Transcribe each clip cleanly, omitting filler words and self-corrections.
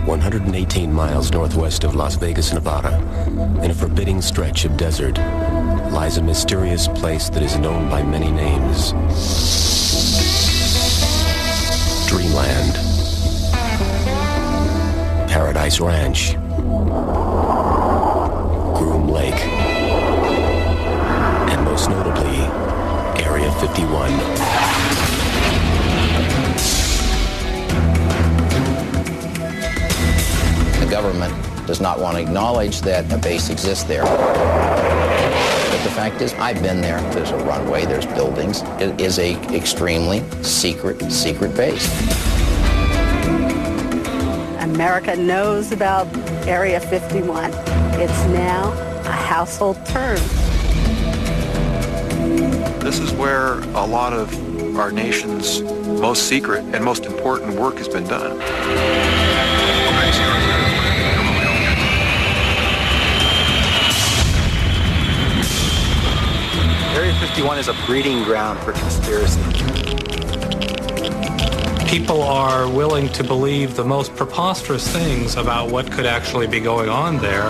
118 miles northwest of Las Vegas, Nevada, in a forbidding stretch of desert, lies a mysterious place that is known by many names. Dreamland, Paradise Ranch, Groom Lake, and most notably, Area 51. The government does not want to acknowledge that a base exists there. But the fact is, I've been there. There's a runway, there's buildings. It is a extremely secret base. America knows about Area 51. It's now a household term. This is where a lot of our nation's most secret and most important work has been done. Area 51 is a breeding ground for conspiracy. People are willing to believe the most preposterous things about what could actually be going on there.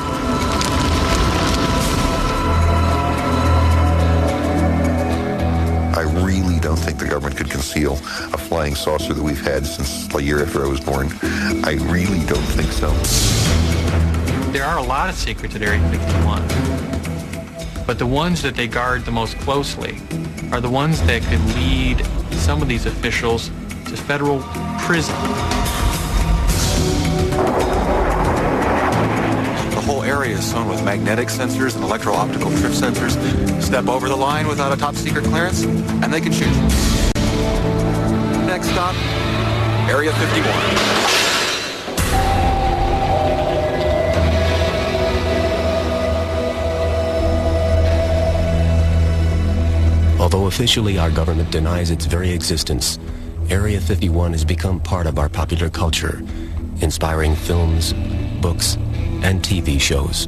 I really don't think the government could conceal a flying saucer that we've had since a year after I was born. I really don't think so. There are a lot of secrets at Area 51. But the ones that they guard the most closely are the ones that could lead some of these officials to federal prison. The whole area is sewn with magnetic sensors and electro-optical trip sensors. Step over the line without a top-secret clearance, and they can shoot you. Next stop, Area 51. Although officially our government denies its very existence, Area 51 has become part of our popular culture, inspiring films, books, and TV shows.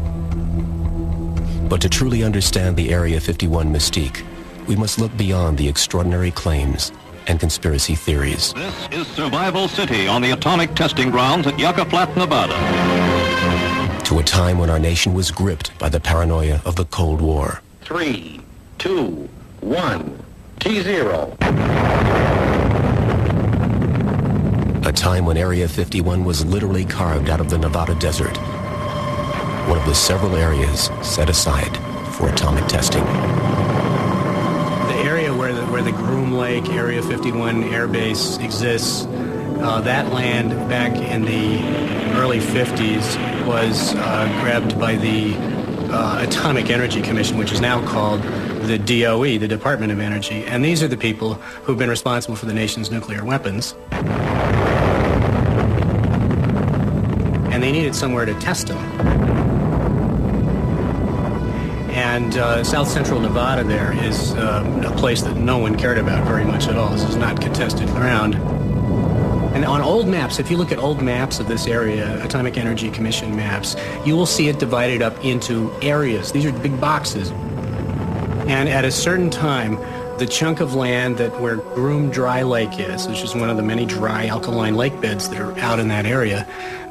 But to truly understand the Area 51 mystique, we must look beyond the extraordinary claims and conspiracy theories. This is Survival City on the atomic testing grounds at Yucca Flat, Nevada. To a time when our nation was gripped by the paranoia of the Cold War. 3, 2, 1, T0. A time when Area 51 was literally carved out of the Nevada desert, one of the several areas set aside for atomic testing. The area where the Groom Lake Area 51 Air Base exists, that land back in the early 50s was grabbed by the Atomic Energy Commission, which is now called the DOE, the Department of Energy. And these are the people who've been responsible for the nation's nuclear weapons. And they needed somewhere to test them. And south central Nevada there is a place that no one cared about very much at all. This is not contested ground. And on old maps, if you look at old maps of this area, Atomic Energy Commission maps, you will see it divided up into areas. These are big boxes. And at a certain time, the chunk of land where Groom Dry Lake is, which is one of the many dry alkaline lake beds that are out in that area,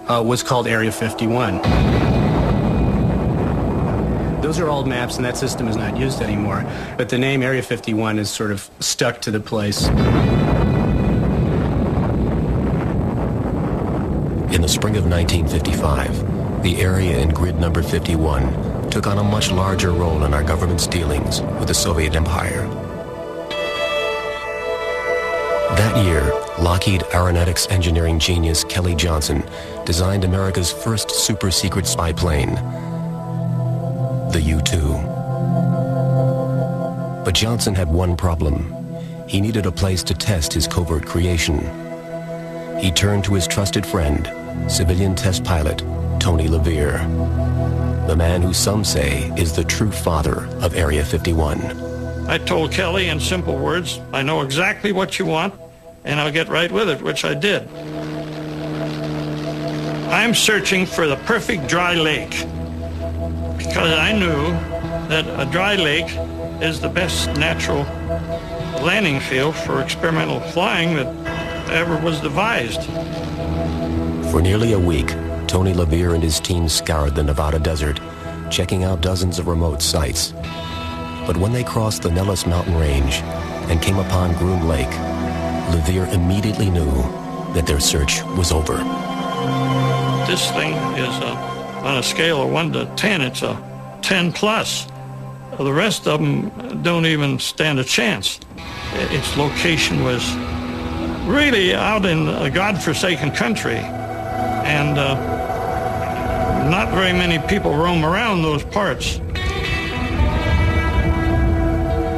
was called Area 51. Those are old maps, and that system is not used anymore. But the name Area 51 is sort of stuck to the place. In the spring of 1955, the area in grid number 51 took on a much larger role in our government's dealings with the Soviet Empire. That year, Lockheed Aeronautics engineering genius Kelly Johnson designed America's first super-secret spy plane, the U-2. But Johnson had one problem. He needed a place to test his covert creation. He turned to his trusted friend, civilian test pilot Tony LeVere, the man who some say is the true father of Area 51. I told Kelly in simple words, I know exactly what you want, and I'll get right with it, which I did. I'm searching for the perfect dry lake, because I knew that a dry lake is the best natural landing field for experimental flying that ever was devised. For nearly a week, Tony LeVere and his team scoured the Nevada desert, checking out dozens of remote sites. But when they crossed the Nellis Mountain Range and came upon Groom Lake, LeVere immediately knew that their search was over. This thing is, on a scale of 1 to 10, it's a 10 plus. The rest of them don't even stand a chance. Its location was really out in a godforsaken country, and not very many people roam around those parts.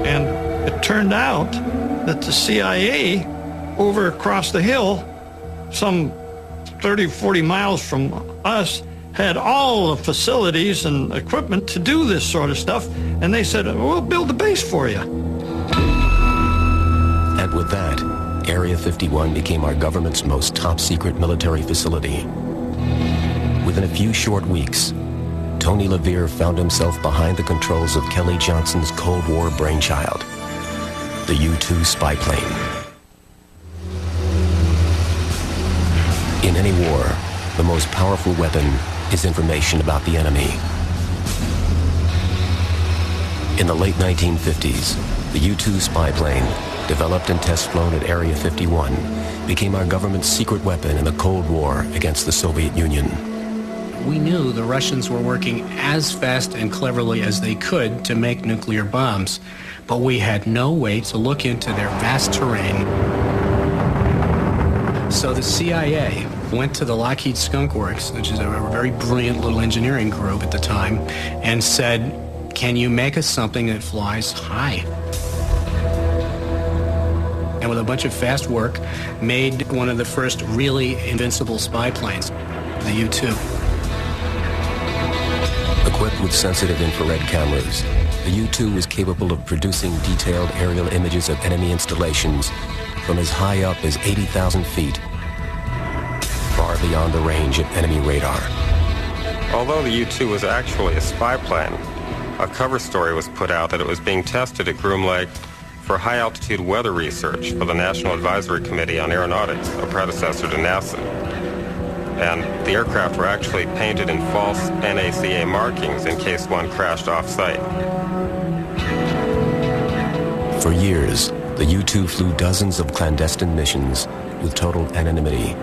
And it turned out that the CIA over across the hill, some 30, 40 miles from us, had all the facilities and equipment to do this sort of stuff, and they said, we'll build a base for you. And with that, Area 51 became our government's most top-secret military facility. Within a few short weeks, Tony LeVere found himself behind the controls of Kelly Johnson's Cold War brainchild, the U-2 spy plane. In any war, the most powerful weapon is information about the enemy. In the late 1950s, the U-2 spy plane, developed and test-flown at Area 51, became our government's secret weapon in the Cold War against the Soviet Union. We knew the Russians were working as fast and cleverly as they could to make nuclear bombs, but we had no way to look into their vast terrain. So the CIA went to the Lockheed Skunk Works, which is a very brilliant little engineering group at the time, and said, can you make us something that flies high? And with a bunch of fast work, made one of the first really invincible spy planes, the U-2. Equipped with sensitive infrared cameras, the U-2 was capable of producing detailed aerial images of enemy installations from as high up as 80,000 feet, far beyond the range of enemy radar. Although the U-2 was actually a spy plane, a cover story was put out that it was being tested at Groom Lake for high-altitude weather research for the National Advisory Committee on Aeronautics, a predecessor to NASA. And the aircraft were actually painted in false NACA markings in case one crashed off-site. For years, the U-2 flew dozens of clandestine missions with total anonymity,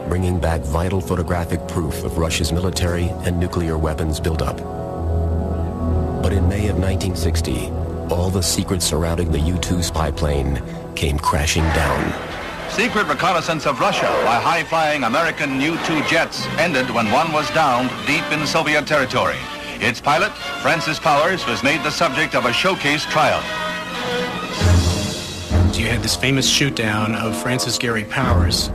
bringing back vital photographic proof of Russia's military and nuclear weapons buildup. But in May of 1960, all the secrets surrounding the U-2 spy plane came crashing down. Secret reconnaissance of Russia by high-flying American U-2 jets ended when one was downed deep in Soviet territory. Its pilot, Francis Powers, was made the subject of a showcase trial. So you had this famous shoot-down of Francis Gary Powers,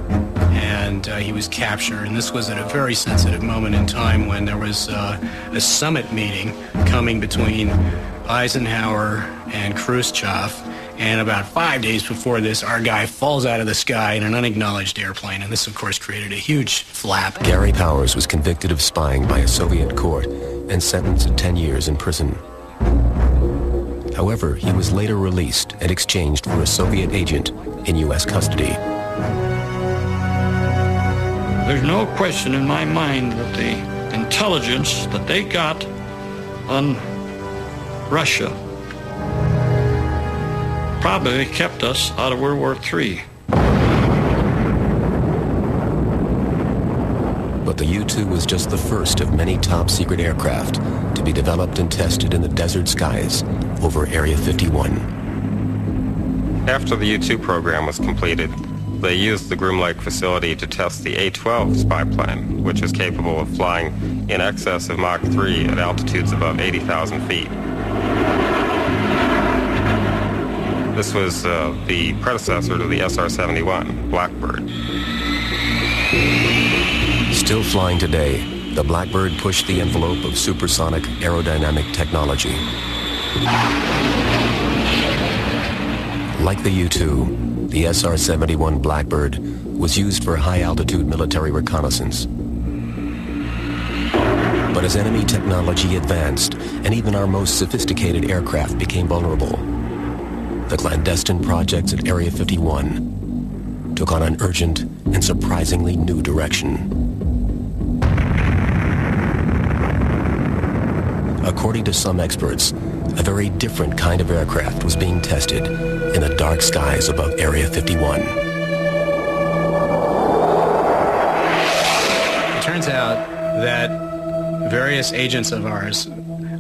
and he was captured. And this was at a very sensitive moment in time when there was a summit meeting coming between Eisenhower and Khrushchev. And about 5 days before this, our guy falls out of the sky in an unacknowledged airplane. And this, of course, created a huge flap. Gary Powers was convicted of spying by a Soviet court and sentenced to 10 years in prison. However, he was later released and exchanged for a Soviet agent in U.S. custody. There's no question in my mind that the intelligence that they got on Russia probably kept us out of World War III. But the U-2 was just the first of many top-secret aircraft to be developed and tested in the desert skies over Area 51. After the U-2 program was completed, they used the Groom Lake facility to test the A-12 spy plane, which is capable of flying in excess of Mach 3 at altitudes above 80,000 feet. This was the predecessor to the SR-71, Blackbird. Still flying today, the Blackbird pushed the envelope of supersonic aerodynamic technology. Like the U-2, the SR-71 Blackbird was used for high-altitude military reconnaissance. But as enemy technology advanced, and even our most sophisticated aircraft became vulnerable, the clandestine projects at Area 51 took on an urgent and surprisingly new direction. According to some experts, a very different kind of aircraft was being tested in the dark skies above Area 51. It turns out that various agents of ours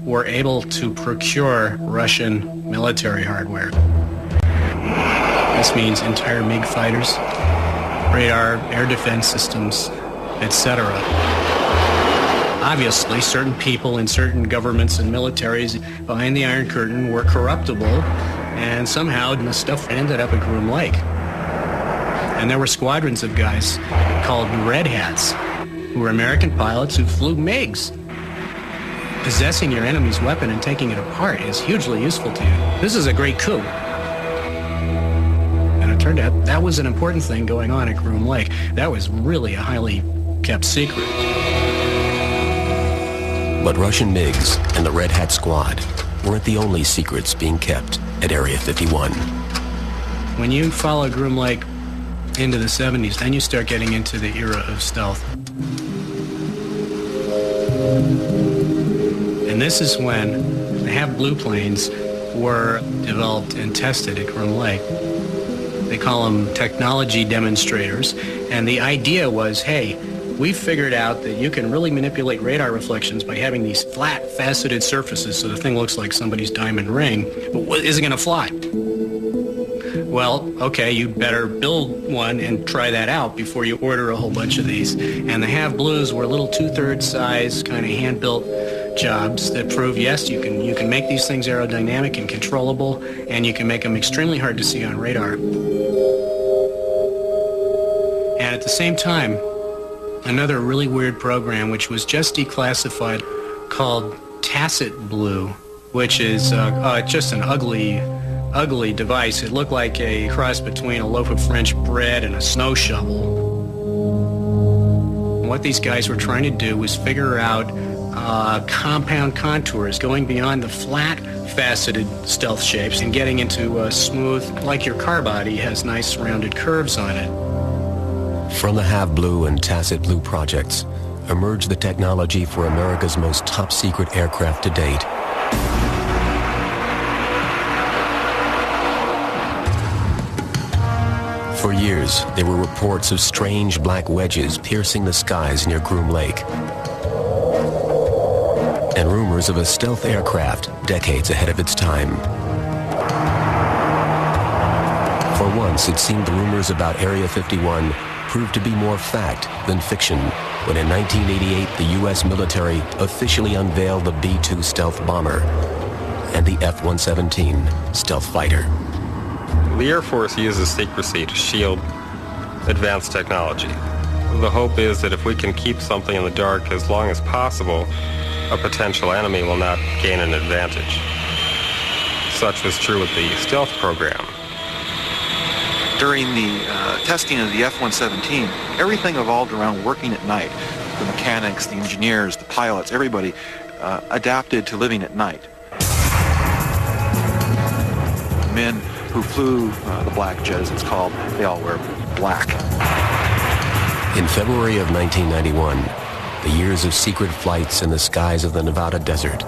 were able to procure Russian military hardware. This means entire MiG fighters, radar, air defense systems, etc. Obviously, certain people in certain governments and militaries behind the Iron Curtain were corruptible, and somehow the stuff ended up at Groom Lake. And there were squadrons of guys called Red Hats, who were American pilots who flew MiGs. Possessing your enemy's weapon and taking it apart is hugely useful to you. This is a great coup. And it turned out that was an important thing going on at Groom Lake. That was really a highly kept secret. But Russian MiGs and the Red Hat Squad weren't the only secrets being kept at Area 51. When you follow Groom Lake into the 70s, then you start getting into the era of stealth. And this is when the half-blue planes were developed and tested at Groom Lake. They call them technology demonstrators, and the idea was, hey, we figured out that you can really manipulate radar reflections by having these flat, faceted surfaces so the thing looks like somebody's diamond ring, but is it going to fly? Well, okay, you better build one and try that out before you order a whole bunch of these. And the half-blues were little 2/3 size, kind of hand-built jobs that prove, yes, you can make these things aerodynamic and controllable, and you can make them extremely hard to see on radar. And at the same time, another really weird program, which was just declassified, called Tacit Blue, which is just an ugly device. It looked like a cross between a loaf of French bread and a snow shovel. And what these guys were trying to do was figure out compound contours, going beyond the flat, faceted stealth shapes and getting into smooth, like your car body has nice rounded curves on it. From the Half-Blue and Tacit Blue projects emerged the technology for America's most top-secret aircraft to date. For years, there were reports of strange black wedges piercing the skies near Groom Lake, and rumors of a stealth aircraft decades ahead of its time. For once, it seemed the rumors about Area 51 proved to be more fact than fiction when in 1988 the U.S. military officially unveiled the B-2 stealth bomber and the F-117 stealth fighter. The Air Force uses secrecy to shield advanced technology. The hope is that if we can keep something in the dark as long as possible, a potential enemy will not gain an advantage. Such was true with the stealth program. During the testing of the F-117, everything evolved around working at night. The mechanics, the engineers, the pilots, everybody adapted to living at night. Men who flew the black jet, as it's called, they all wear black. In February of 1991, the years of secret flights in the skies of the Nevada desert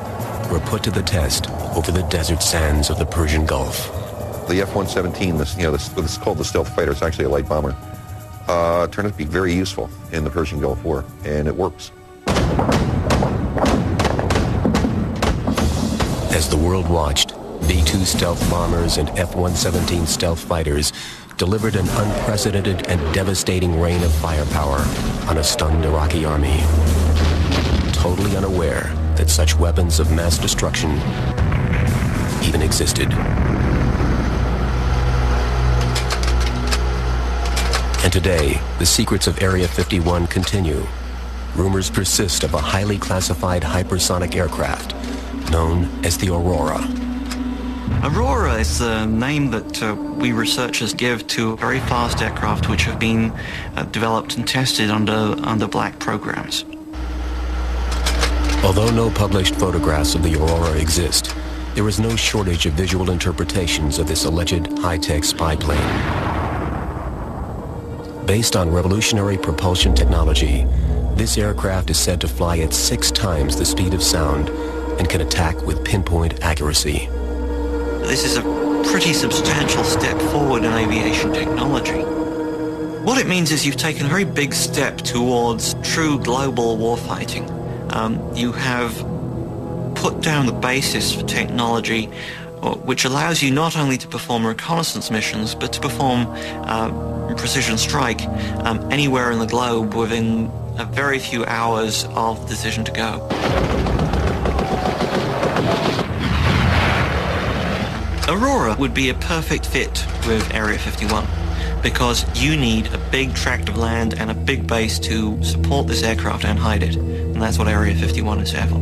were put to the test over the desert sands of the Persian Gulf. The F-117, what's called the stealth fighter, it's actually a light bomber, turned out to be very useful in the Persian Gulf War, and it works. As the world watched, B-2 stealth bombers and F-117 stealth fighters delivered an unprecedented and devastating rain of firepower on a stunned Iraqi army, totally unaware that such weapons of mass destruction even existed. And today, the secrets of Area 51 continue. Rumors persist of a highly classified hypersonic aircraft known as the Aurora. Aurora is the name that we researchers give to very fast aircraft which have been developed and tested under black programs. Although no published photographs of the Aurora exist, there is no shortage of visual interpretations of this alleged high-tech spy plane. Based on revolutionary propulsion technology, this aircraft is said to fly at 6 times the speed of sound and can attack with pinpoint accuracy. This is a pretty substantial step forward in aviation technology. What it means is you've taken a very big step towards true global warfighting. You have put down the basis for technology which allows you not only to perform reconnaissance missions, but to perform precision strike anywhere in the globe within a very few hours of the decision to go. Aurora would be a perfect fit with Area 51 because you need a big tract of land and a big base to support this aircraft and hide it. And that's what Area 51 is there for.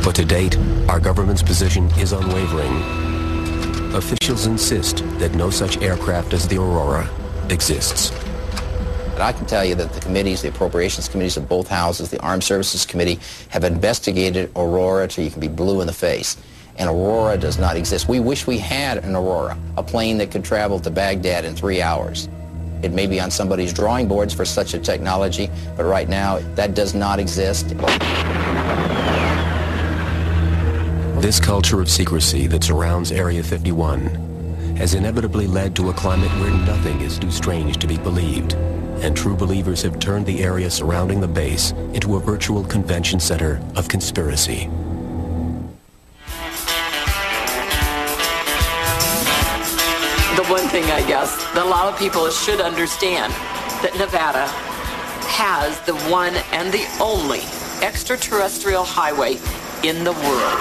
But to date, our government's position is unwavering. Officials insist that no such aircraft as the Aurora exists. And I can tell you that the committees, the appropriations committees of both houses, the Armed Services Committee, have investigated Aurora till you can be blue in the face. And Aurora does not exist. We wish we had an Aurora, a plane that could travel to Baghdad in 3 hours. It may be on somebody's drawing boards for such a technology, but right now that does not exist. This culture of secrecy that surrounds Area 51 has inevitably led to a climate where nothing is too strange to be believed, and true believers have turned the area surrounding the base into a virtual convention center of conspiracy. The one thing, I guess, that a lot of people should understand, that Nevada has the one and the only extraterrestrial highway in the world.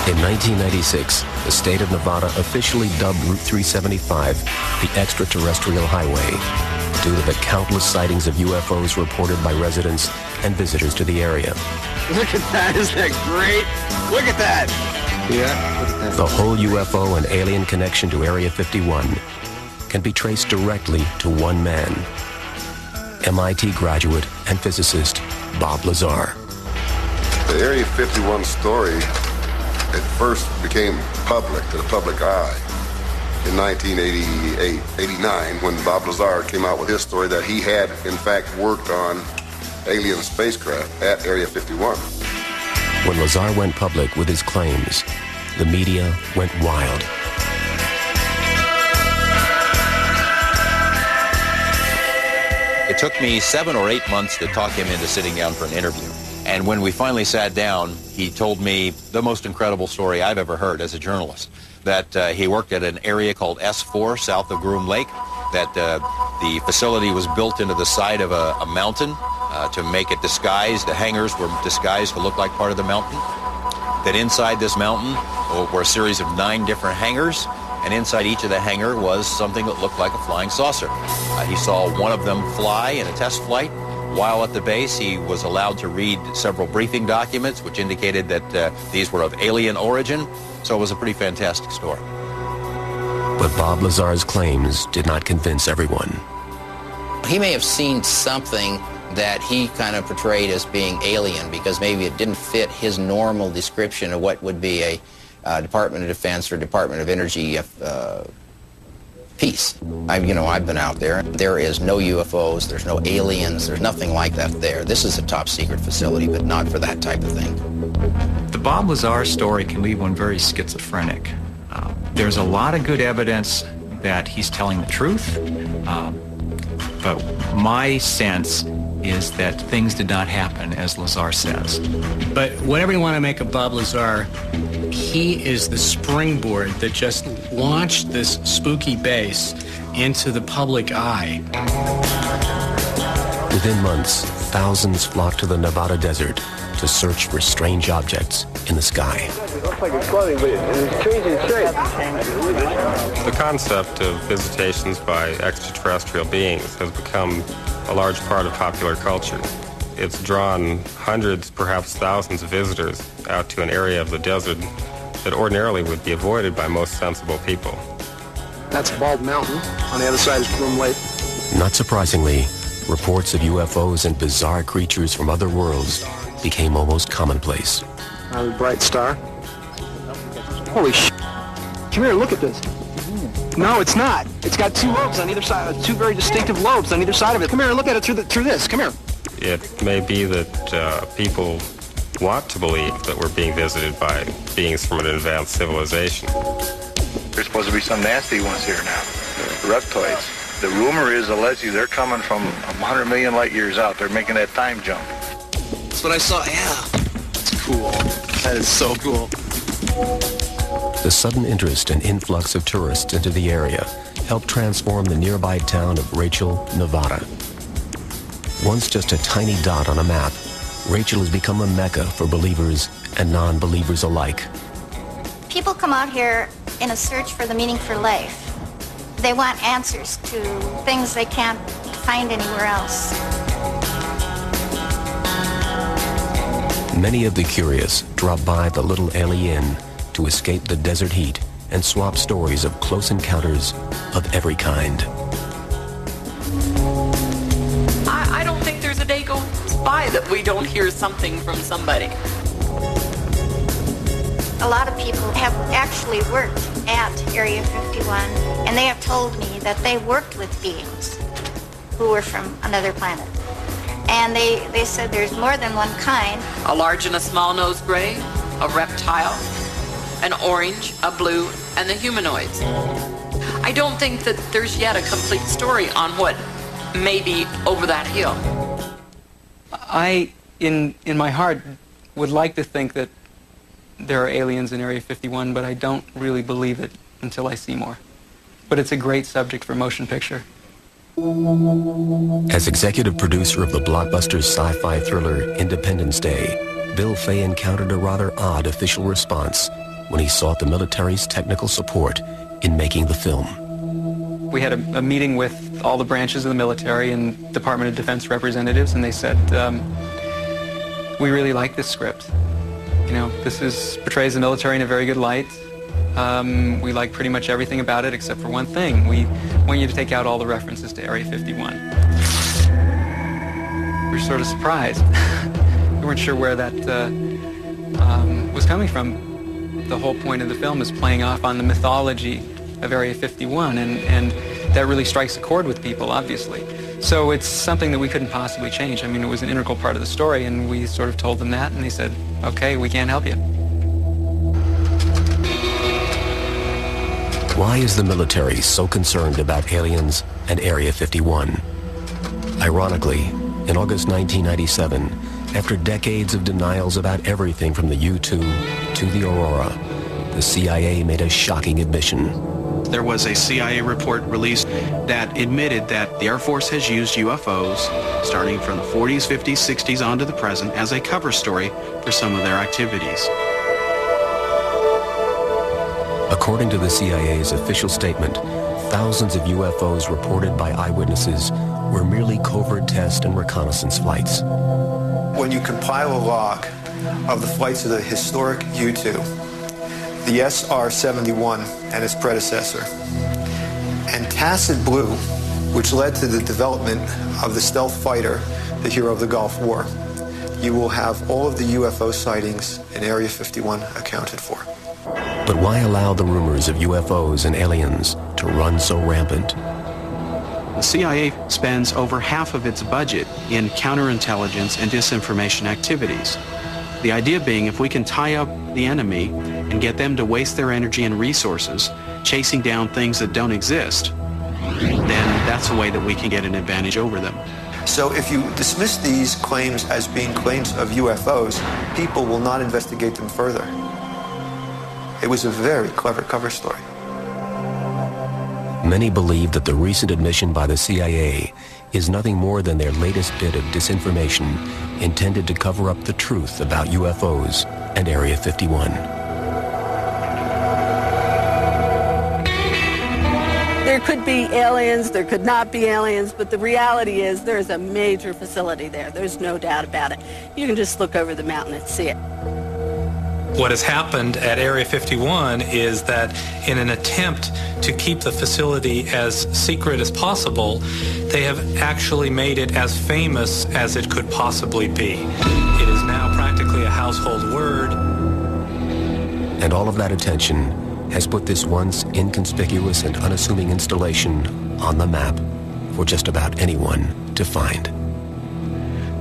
In 1996, the state of Nevada officially dubbed Route 375 the extraterrestrial highway due to the countless sightings of UFOs reported by residents and visitors to the area. Look at that, isn't that great? Look at that! Yeah, look at that. The whole UFO and alien connection to Area 51 can be traced directly to one man, MIT graduate and physicist Bob Lazar. The Area 51 story at first became public, to the public eye, in 1988-89, when Bob Lazar came out with his story that he had, in fact, worked on alien spacecraft at Area 51. When Lazar went public with his claims, the media went wild. It took me 7 or 8 months to talk him into sitting down for an interview. And when we finally sat down, he told me the most incredible story I've ever heard as a journalist. That he worked at an area called S4 south of Groom Lake, that the facility was built into the side of a mountain to make it disguised. The hangars were disguised to look like part of the mountain. That inside this mountain were a series of 9 different hangars, and inside each of the hangar was something that looked like a flying saucer. He saw one of them fly in a test flight. While at the base, he was allowed to read several briefing documents which indicated that these were of alien origin, so it was a pretty fantastic story. But Bob Lazar's claims did not convince everyone. He may have seen something that he kind of portrayed as being alien because maybe it didn't fit his normal description of what would be a Department of Defense or Department of Energy piece. I've been out there. There is no UFOs, there's no aliens, there's nothing like that there. This is a top secret facility, but not for that type of thing. The Bob Lazar story can leave one very schizophrenic. There's a lot of good evidence that he's telling the truth, but my sense is that things did not happen as Lazar says. But whatever you want to make of Bob Lazar, he is the springboard that just launched this spooky base into the public eye. Within months, thousands flocked to the Nevada desert to search for strange objects in the sky. It looks like it's floating, but it's changing shape. The concept of visitations by extraterrestrial beings has become a large part of popular culture. It's drawn hundreds, perhaps thousands of visitors out to an area of the desert that ordinarily would be avoided by most sensible people. That's Bald Mountain. On the other side is Groom Lake. Not surprisingly, reports of UFOs and bizarre creatures from other worlds became almost commonplace. bright star. Holy sh! Come here, look at this. No, it's not. It's got two lobes on either side, two very distinctive lobes on either side of it. Come here and look at it through this. Come here. It may be that people want to believe that we're being visited by beings from an advanced civilization. There's supposed to be some nasty ones here now, the reptoids. The rumor is, allegedly, they're coming from 100 million light years out. They're making that time jump. That's what I saw, yeah. It's cool. That is so cool. The sudden interest and influx of tourists into the area helped transform the nearby town of Rachel, Nevada. Once just a tiny dot on a map, Rachel has become a mecca for believers and non-believers alike. People come out here in a search for the meaning for life. They want answers to things they can't find anywhere else. Many of the curious drop by the Little Alley Inn to escape the desert heat and swap stories of close encounters of every kind. I don't think there's a day goes by that we don't hear something from somebody. A lot of people have actually worked at Area 51, and they have told me that they worked with beings who were from another planet. And they said there's more than one kind. A large and a small-nosed gray, a reptile, an orange, a blue, and the humanoids. I don't think that there's yet a complete story on what may be over that hill. I, in my heart, would like to think that there are aliens in Area 51, but I don't really believe it until I see more. But it's a great subject for motion picture. As executive producer of the blockbuster sci-fi thriller Independence Day, Bill Fay encountered a rather odd official response when he sought the military's technical support in making the film. We had a meeting with all the branches of the military and Department of Defense representatives, and they said, we really like this script. You know, this portrays the military in a very good light. We like pretty much everything about it except for one thing. We want you to take out all the references to Area 51. We were sort of surprised. We weren't sure where that was coming from. The whole point of the film is playing off on the mythology of Area 51, and that really strikes a chord with people, obviously. So it's something that we couldn't possibly change. I mean, it was an integral part of the story, and we sort of told them that, and they said, okay, we can't help you. Why is the military so concerned about aliens and Area 51? Ironically, in August 1997, after decades of denials about everything from the U-2 to the Aurora, the CIA made a shocking admission. There was a CIA report released that admitted that the Air Force has used UFOs starting from the 40s, 50s, 60s on to the present as a cover story for some of their activities. According to the CIA's official statement, thousands of UFOs reported by eyewitnesses were merely covert test and reconnaissance flights. When you compile a log of the flights of the historic U-2, the SR-71 and its predecessor, and Tacit Blue, which led to the development of the stealth fighter, the hero of the Gulf War, you will have all of the UFO sightings in Area 51 accounted for. But why allow the rumors of UFOs and aliens to run so rampant? The CIA spends over half of its budget in counterintelligence and disinformation activities. The idea being, if we can tie up the enemy and get them to waste their energy and resources chasing down things that don't exist, then that's a way that we can get an advantage over them. So if you dismiss these claims as being claims of UFOs, people will not investigate them further. It was a very clever cover story. Many believe that the recent admission by the CIA is nothing more than their latest bit of disinformation intended to cover up the truth about UFOs and Area 51. There could be aliens, there could not be aliens, but the reality is there's a major facility there. There's no doubt about it. You can just look over the mountain and see it. What has happened at Area 51 is that in an attempt to keep the facility as secret as possible, they have actually made it as famous as it could possibly be. It is now practically a household word. And all of that attention has put this once inconspicuous and unassuming installation on the map for just about anyone to find.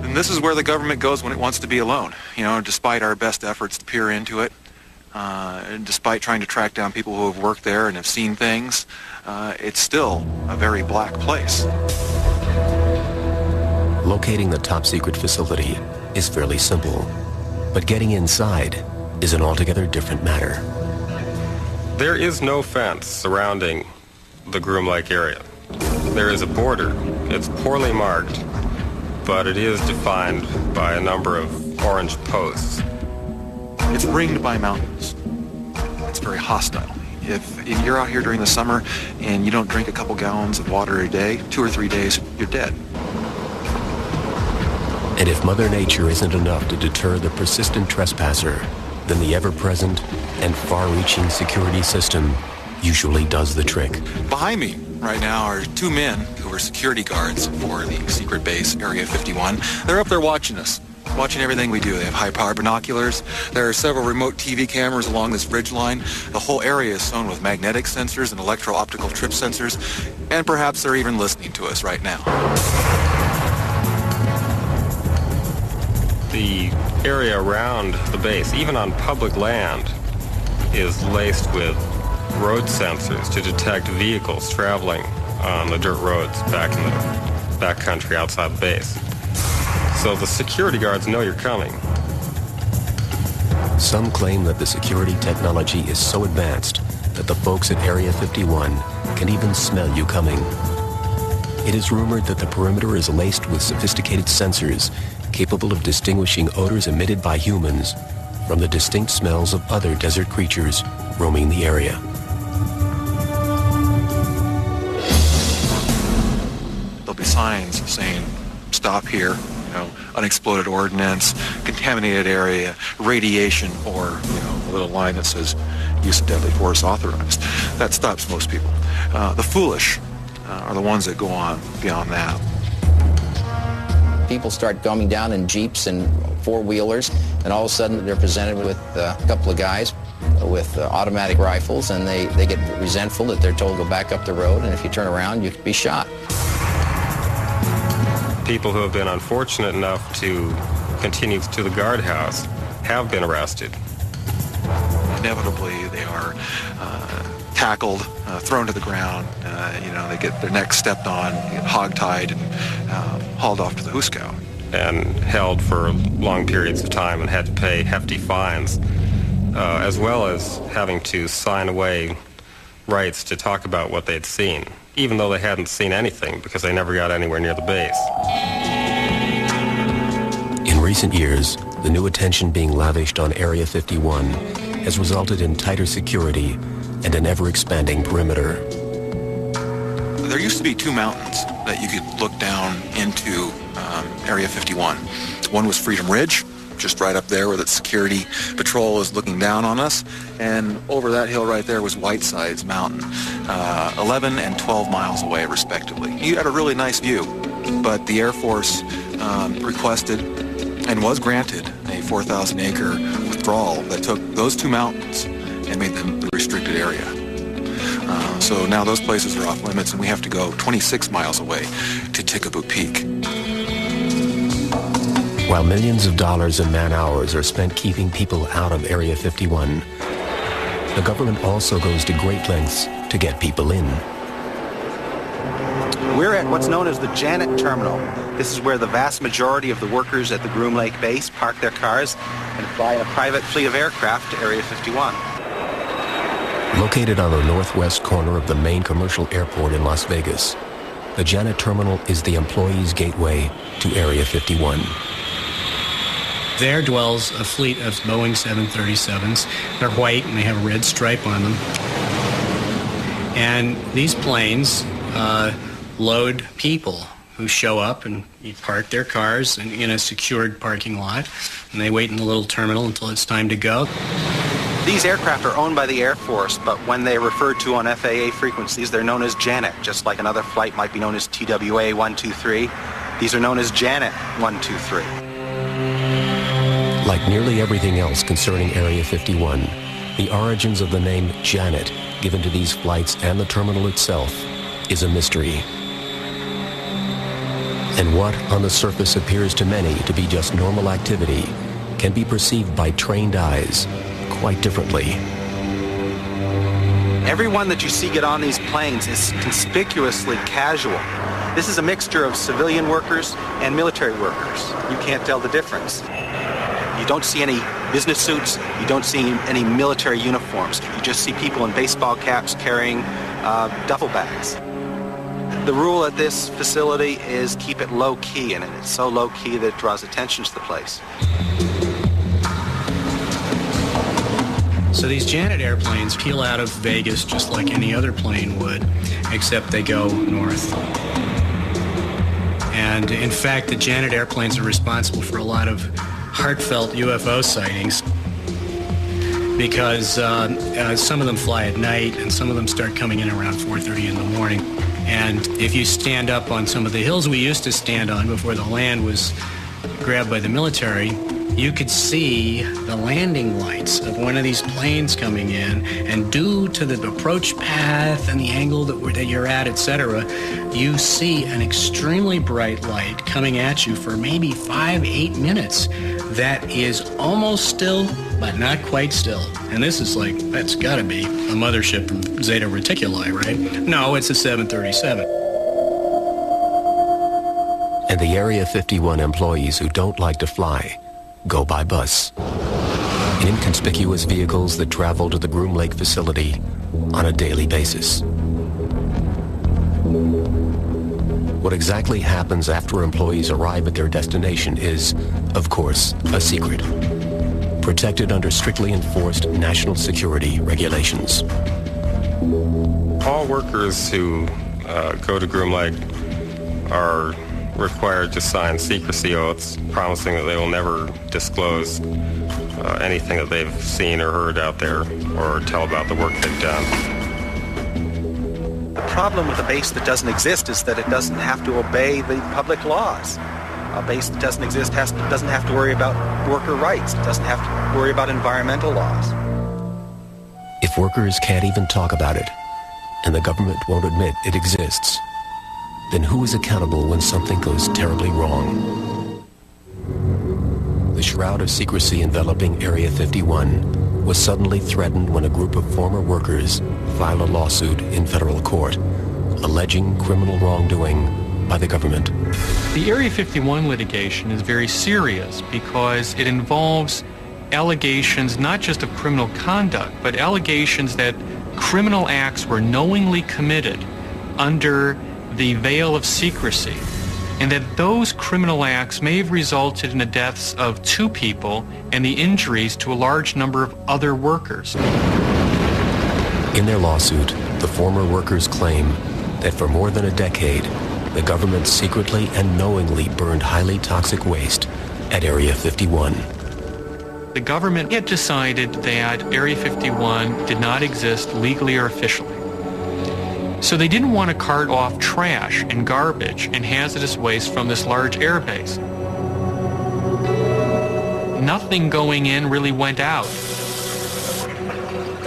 And this is where the government goes when it wants to be alone. You know, despite our best efforts to peer into it, and despite trying to track down people who have worked there and have seen things, it's still a very black place. Locating the top-secret facility is fairly simple, but getting inside is an altogether different matter. There is no fence surrounding the Groom Lake area. There is a border. It's poorly marked, but it is defined by a number of orange posts. It's ringed by mountains. It's very hostile. If you're out here during the summer and you don't drink a couple gallons of water a day, 2 or 3 days, you're dead. And if Mother Nature isn't enough to deter the persistent trespasser, then the ever-present and far-reaching security system usually does the trick. Behind me right now are 2 men who are security guards for the secret base, Area 51. They're up there watching us, watching everything we do. They have high-powered binoculars. There are several remote TV cameras along this ridge line. The whole area is sewn with magnetic sensors and electro-optical trip sensors, and perhaps they're even listening to us right now. The area around the base, even on public land, is laced with road sensors to detect vehicles traveling on the dirt roads back in the backcountry outside the base. So the security guards know you're coming. Some claim that the security technology is so advanced that the folks at Area 51 can even smell you coming. It is rumored that the perimeter is laced with sophisticated sensors capable of distinguishing odors emitted by humans from the distinct smells of other desert creatures roaming the area. There'll be signs saying, stop here, you know, unexploded ordnance, contaminated area, radiation, or, you know, a little line that says, use of deadly force authorized. That stops most people. The foolish are the ones that go on beyond that. People start coming down in Jeeps and four-wheelers, and all of a sudden they're presented with a couple of guys with automatic rifles, and they get resentful that they're told to go back up the road, and if you turn around, you could be shot. People who have been unfortunate enough to continue to the guardhouse have been arrested. Inevitably, they are tackled, thrown to the ground, you know, they get their necks stepped on, get hogtied, and hauled off to the hoosegow. And held for long periods of time and had to pay hefty fines, as well as having to sign away rights to talk about what they'd seen, even though they hadn't seen anything because they never got anywhere near the base. In recent years, the new attention being lavished on Area 51 has resulted in tighter security and an ever-expanding perimeter. There used to be 2 mountains that you could look down into Area 51. One was Freedom Ridge, just right up there where the security patrol is looking down on us, and over that hill right there was Whitesides Mountain, 11 and 12 miles away respectively. You had a really nice view, but the Air Force requested and was granted a 4,000-acre withdrawal that took those 2 mountains and made them the restricted area. So now those places are off limits, and we have to go 26 miles away to Tickaboo Peak. While millions of dollars and man-hours are spent keeping people out of Area 51, the government also goes to great lengths to get people in. We're at what's known as the Janet Terminal. This is where the vast majority of the workers at the Groom Lake base park their cars and fly in a private fleet of aircraft to Area 51. Located on the northwest corner of the main commercial airport in Las Vegas, the Janet Terminal is the employees' gateway to Area 51. There dwells a fleet of Boeing 737s. They're white and they have a red stripe on them. And these planes load people who show up and park their cars in a secured parking lot, and they wait in the little terminal until it's time to go. These aircraft are owned by the Air Force, but when they're referred to on FAA frequencies, they're known as Janet, just like another flight might be known as TWA 123. These are known as Janet 123. Like nearly everything else concerning Area 51, the origins of the name Janet given to these flights and the terminal itself is a mystery. And what on the surface appears to many to be just normal activity can be perceived by trained eyes quite differently. Everyone that you see get on these planes is conspicuously casual. This is a mixture of civilian workers and military workers. You can't tell the difference. You don't see any business suits. You don't see any military uniforms. You just see people in baseball caps carrying duffel bags. The rule at this facility is keep it low-key, and it's so low-key that it draws attention to the place. So these Janet airplanes peel out of Vegas just like any other plane would, except they go north. And in fact, the Janet airplanes are responsible for a lot of heartfelt UFO sightings because some of them fly at night and some of them start coming in around 4:30 in the morning. And if you stand up on some of the hills we used to stand on before the land was grabbed by the military, you could see the landing lights of one of these planes coming in, and due to the approach path and the angle that you're at, etc., you see an extremely bright light coming at you for maybe 5-8 minutes that is almost still, but not quite still. And this is like, that's got to be a mothership from Zeta Reticuli, right? No, it's a 737. And the Area 51 employees who don't like to fly go by bus, in inconspicuous vehicles that travel to the Groom Lake facility on a daily basis. What exactly happens after employees arrive at their destination is, of course, a secret, protected under strictly enforced national security regulations. All workers who go to Groom Lake are required to sign secrecy oaths promising that they will never disclose anything that they've seen or heard out there or tell about the work they've done. The problem with a base that doesn't exist is that it doesn't have to obey the public laws. A base that doesn't exist doesn't have to worry about worker rights. It doesn't have to worry about environmental laws. If workers can't even talk about it, and the government won't admit it exists, then who is accountable when something goes terribly wrong? The shroud of secrecy enveloping Area 51 was suddenly threatened when a group of former workers filed a lawsuit in federal court, alleging criminal wrongdoing by the government. The Area 51 litigation is very serious because it involves allegations not just of criminal conduct, but allegations that criminal acts were knowingly committed under the veil of secrecy, and that those criminal acts may have resulted in the deaths of 2 people and the injuries to a large number of other workers. In their lawsuit, the former workers claim that for more than a decade, the government secretly and knowingly burned highly toxic waste at Area 51. The government had decided that Area 51 did not exist legally or officially. So they didn't want to cart off trash and garbage and hazardous waste from this large airbase. Nothing going in really went out.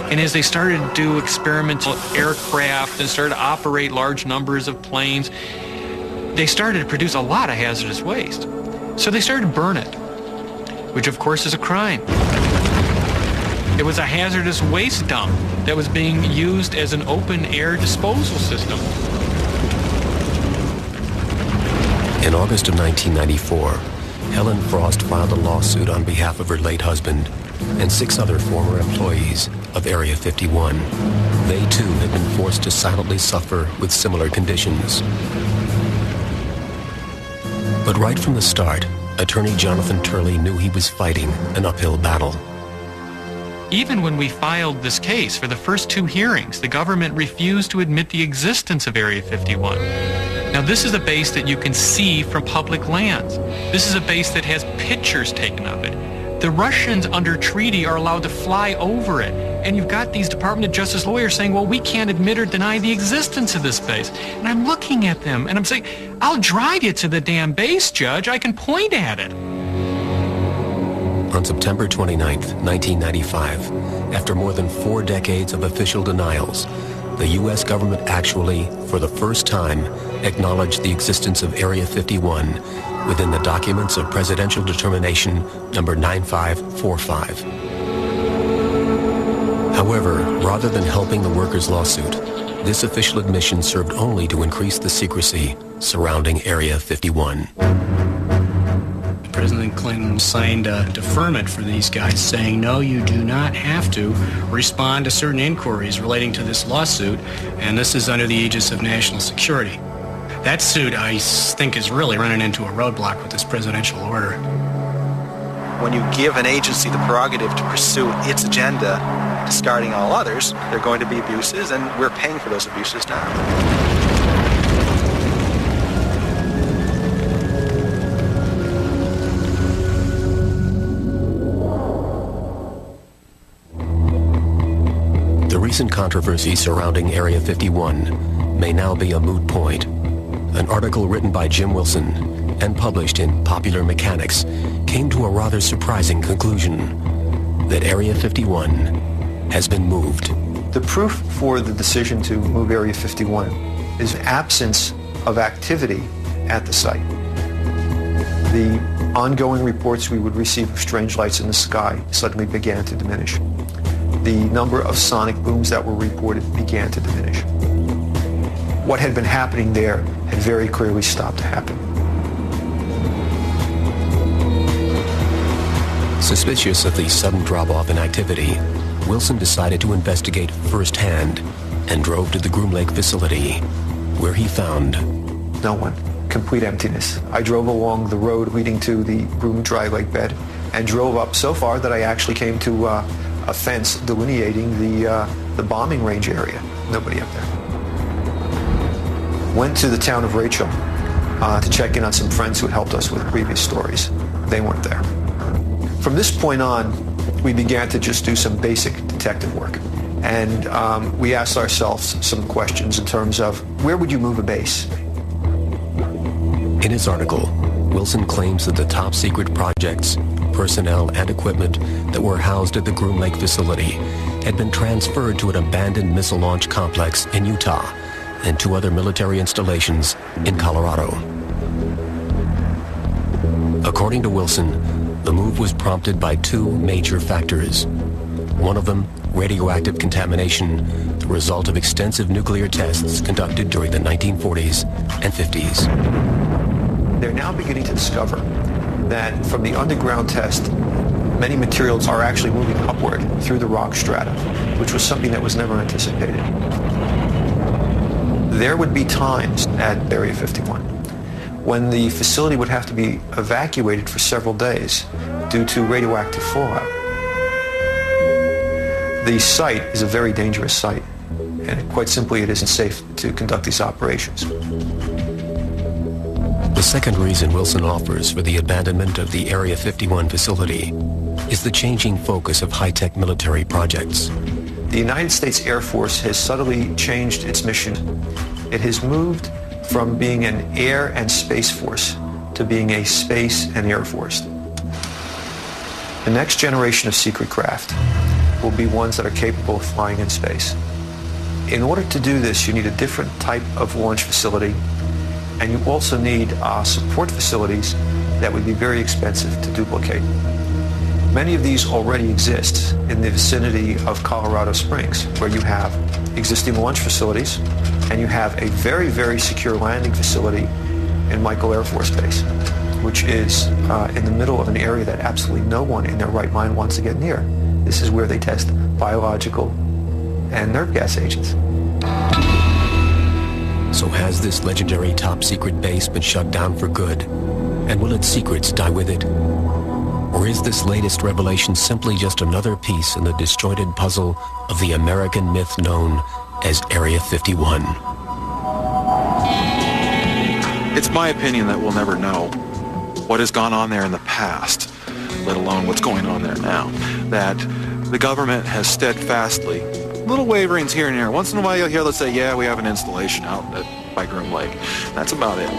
And as they started to do experimental aircraft and started to operate large numbers of planes, they started to produce a lot of hazardous waste. So they started to burn it, which of course is a crime. It was a hazardous waste dump that was being used as an open-air disposal system. In August of 1994, Helen Frost filed a lawsuit on behalf of her late husband and 6 other former employees of Area 51. They too had been forced to silently suffer with similar conditions. But right from the start, attorney Jonathan Turley knew he was fighting an uphill battle. Even when we filed this case for the first 2 hearings, the government refused to admit the existence of Area 51. Now, this is a base that you can see from public lands. This is a base that has pictures taken of it. The Russians, under treaty, are allowed to fly over it. And you've got these Department of Justice lawyers saying, well, we can't admit or deny the existence of this base. And I'm looking at them, and I'm saying, I'll drive you to the damn base, Judge. I can point at it. On September 29, 1995, after more than 4 decades of official denials, the U.S. government actually, for the first time, acknowledged the existence of Area 51 within the documents of Presidential Determination number 9545. However, rather than helping the workers' lawsuit, this official admission served only to increase the secrecy surrounding Area 51. President Clinton signed a deferment for these guys saying, no, you do not have to respond to certain inquiries relating to this lawsuit, and this is under the aegis of national security. That suit, I think, is really running into a roadblock with this presidential order. When you give an agency the prerogative to pursue its agenda, discarding all others, there are going to be abuses, and we're paying for those abuses now. The recent controversy surrounding Area 51 may now be a moot point. An article written by Jim Wilson and published in Popular Mechanics came to a rather surprising conclusion that Area 51 has been moved. The proof for the decision to move Area 51 is absence of activity at the site. The ongoing reports we would receive of strange lights in the sky suddenly began to diminish. The number of sonic booms that were reported began to diminish. What had been happening there had very clearly stopped to happen. Suspicious of the sudden drop-off in activity, Wilson decided to investigate firsthand and drove to the Groom Lake facility, where he found no one. Complete emptiness. I drove along the road leading to the Groom Dry Lake bed and drove up so far that I actually came to a fence delineating the bombing range area. Nobody up there. Went to the town of Rachel to check in on some friends who had helped us with previous stories. They weren't there. From this point on, we began to just do some basic detective work. And we asked ourselves some questions in terms of, where would you move a base? In his article, Wilson claims that the top secret projects, personnel, and equipment that were housed at the Groom Lake facility had been transferred to an abandoned missile launch complex in Utah and 2 other military installations in Colorado. According to Wilson, the move was prompted by 2 major factors. One of them, radioactive contamination, the result of extensive nuclear tests conducted during the 1940s and 50s. They're now beginning to discover that from the underground test, many materials are actually moving upward through the rock strata, which was something that was never anticipated. There would be times at Area 51 when the facility would have to be evacuated for several days due to radioactive fallout. The site is a very dangerous site, and quite simply it isn't safe to conduct these operations. The second reason Wilson offers for the abandonment of the Area 51 facility is the changing focus of high-tech military projects. The United States Air Force has subtly changed its mission. It has moved from being an air and space force to being a space and air force. The next generation of secret craft will be ones that are capable of flying in space. In order to do this, you need a different type of launch facility, and you also need support facilities that would be very expensive to duplicate. Many of these already exist in the vicinity of Colorado Springs, where you have existing launch facilities, and you have a very, very secure landing facility in Michael Air Force Base, which is in the middle of an area that absolutely no one in their right mind wants to get near. This is where they test biological and nerve gas agents. So has this legendary top-secret base been shut down for good? And will its secrets die with it? Or is this latest revelation simply just another piece in the disjointed puzzle of the American myth known as Area 51? It's my opinion that we'll never know what has gone on there in the past, let alone what's going on there now. That the government has steadfastly, little waverings here and there. Once in a while you'll hear, let's say, yeah, we have an installation out by Groom Lake. That's about it.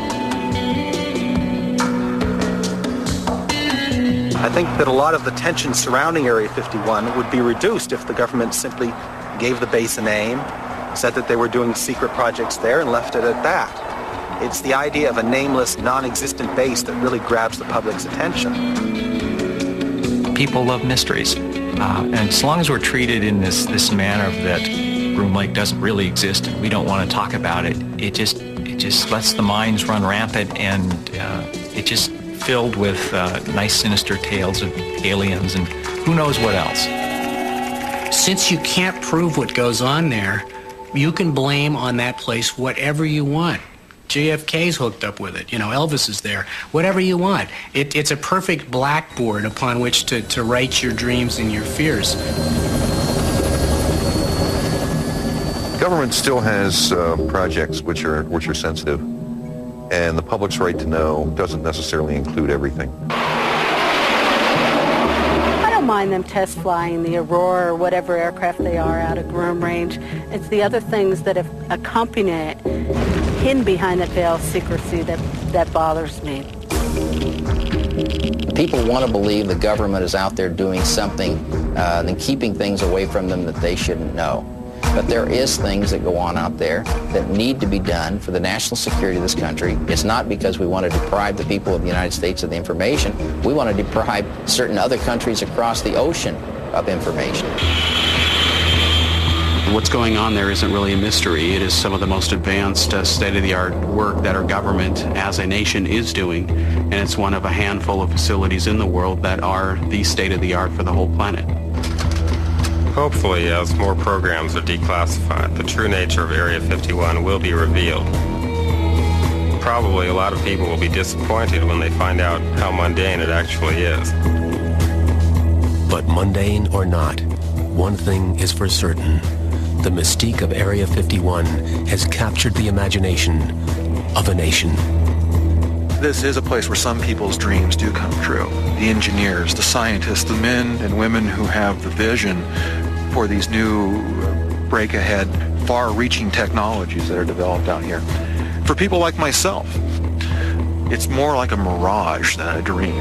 I think that a lot of the tension surrounding Area 51 would be reduced if the government simply gave the base a name, said that they were doing secret projects there, and left it at that. It's the idea of a nameless, non-existent base that really grabs the public's attention. People love mysteries. And as long as we're treated in this manner that Groom Lake doesn't really exist and we don't want to talk about it, it just lets the minds run rampant, and it just filled with nice sinister tales of aliens and who knows what else. Since you can't prove what goes on there, you can blame on that place whatever you want. JFK's hooked up with it. You know, Elvis is there. Whatever you want. It's a perfect blackboard upon which to write your dreams and your fears. Government still has projects which are sensitive, and the public's right to know doesn't necessarily include everything. I don't mind them test flying the Aurora or whatever aircraft they are out of Groom Range. It's the other things that have accompanied it, hidden behind that veil of secrecy, that bothers me. People want to believe the government is out there doing something and keeping things away from them that they shouldn't know. But there is things that go on out there that need to be done for the national security of this country. It's not because we want to deprive the people of the United States of the information. We want to deprive certain other countries across the ocean of information. What's going on there isn't really a mystery. It is some of the most advanced state-of-the-art work that our government as a nation is doing, and it's one of a handful of facilities in the world that are the state-of-the-art for the whole planet. Hopefully, as more programs are declassified, the true nature of Area 51 will be revealed. Probably a lot of people will be disappointed when they find out how mundane it actually is. But mundane or not, one thing is for certain. The mystique of Area 51 has captured the imagination of a nation. This is a place where some people's dreams do come true. The engineers, the scientists, the men and women who have the vision for these new break-ahead, far-reaching technologies that are developed out here. For people like myself, it's more like a mirage than a dream.